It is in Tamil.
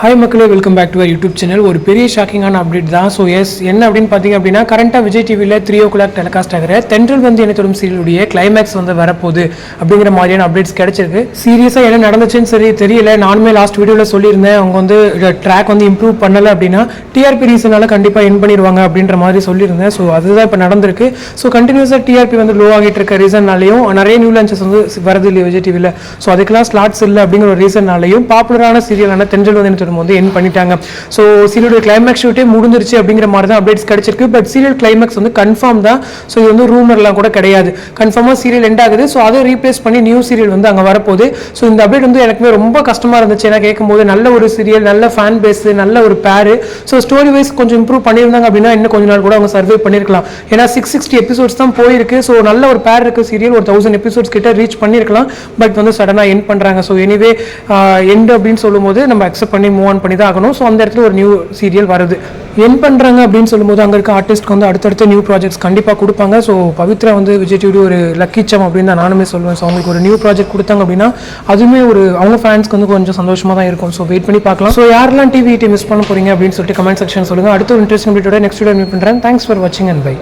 ஹாய் மக்களே, welcome back to YouTube channel. ஒரு பெரிய ஷாக்கிங்கான அப்டேட் தான். ஸோ என்ன அப்படின்னு பார்த்தீங்க அப்படின்னா, கரண்ட்டாக விஜய் டிவியில் 3 o'clock டெலிகாஸ்ட் ஆகிற தென்றல் வந்து என்ன தொடும் சீரியலுடைய கிளைமேக்ஸ் வந்து வரப்போகுது அப்படிங்கிற மாதிரியான அப்டேட்ஸ் கிடைச்சிருக்கு. சீரியஸாக என்ன நடந்துச்சுன்னு சரி தெரியல. நானுமே லாஸ்ட் வீடியோவில் சொல்லியிருந்தேன், அவங்க வந்து ட்ராக் வந்து இம்ப்ரூவ் பண்ணலை அப்படின்னா டிஆர்பி ரீசனால கண்டிப்பாக என் பண்ணிடுவாங்க அப்படின்ற மாதிரி சொல்லியிருந்தேன். ஸோ அதுதான் இப்போ நடந்திருக்கு. ஸோ கண்டினியூஸாக டிஆர்பி வந்து லோ ஆகிட்டு இருக்க ரீசன்னாலையும் நிறைய நியூ லான்ச்சஸ் வந்து வருது இல்லையா விஜய் டிவியில். ஸோ அதுக்கெல்லாம் ஸ்லாட்ஸ் இல்லை அப்படிங்கிற ஒரு ரீசன்னாலையும் பாப்புலரான சீரியலான தென்றல் வந்து வந்து என் பண்ணிட்டாங்க. ஸோ சீரியலோட கிளைமேக்ஸ் ஷூட்டே முடிஞ்சிருச்சு அப்படிங்கிற மாதிரி தான் அப்டேட்ஸ் கிடைச்சிருக்கு. பட் சீரியல் கிளைமேக்ஸ் வந்து கன்ஃபார்ம் தான். ஸோ இது வந்து ரூமர்லாம் கூட கிடையாது. கன்ஃபார்மாக சீரியல் எண்ட் ஆகுது. ஸோ அதை ரீப்ளேஸ் பண்ணி நியூ சீரியல் வந்து அங்கே வரப்போகுது. ஸோ இந்த அப்டேட் வந்து எனக்குமே ரொம்ப கஷ்டமாக இருந்துச்சு. ஏன்னா கேட்கும்போது நல்ல ஒரு சீரியல், நல்ல ஃபேன் பேஸ், நல்ல ஒரு பேரு. ஸோ ஸ்டோரி வைஸ் கொஞ்சம் இம்ப்ரூவ் பண்ணியிருந்தாங்க அப்படின்னா இன்னும் கொஞ்ச நாள் கூட அவங்க சர்வே பண்ணியிருக்கலாம். ஏன்னா 660 எபிசோட்ஸ் தான் போயிருக்கு. ஸோ நல்ல ஒரு பேர் இருக்க சீரியல் ஒரு 1000 எபிசோட்ஸ் கிட்ட ரீச் பண்ணியிருக்கலாம். பட் வந்து சடனாக எண்ட் பண்ணுறாங்க. ஸோ எனிவே எண்ட் அப்படின்னு சொல்லும்போது நம்ம அக்செப்ட் பண்ணி மூவ் ஆன் பண்ணி தான் ஆகணும். ஸோ அந்த இடத்துல ஒரு நியூ சீரியல் வருது. என் பண்ணுறாங்க அப்படின்னு சொல்லும்போது அங்கே இருக்க ஆர்டிஸ்ட்க்கு வந்து அடுத்தடுத்த நியூ ப்ராஜெக்ட்ஸ் கண்டிப்பாக கொடுப்பாங்க. ஸோ பவித்ரா வந்து விஜய் டிவி ஒரு லக்கிச்சம் அப்படின்னு தான் நானுமே சொல்லுவேன். ஸோ அவங்களுக்கு ஒரு நியூ ப்ராஜெக்ட் கொடுத்தாங்க அப்படின்னா அதுவுமே ஒரு அவங்க ஃபேன்ஸ்க்கு வந்து கொஞ்சம் சந்தோஷமாக தான் இருக்கும். ஸோ வெயிட் பண்ணி பார்க்கலாம். ஸோ யாரெல்லாம் டிவி மிஸ் பண்ண போறீங்க அப்படின்னு சொல்லிட்டு கமெண்ட் செக்ஷன் சொல்லுங்கள். அடுத்த ஒரு இன்ட்ரெஸ்டிங் வீடியோட நெக்ஸ்ட் வீடியோ மீட் பண்ணுறேன். தேங்க்ஸ் ஃபார் வாட்சிங் அண்ட் பை.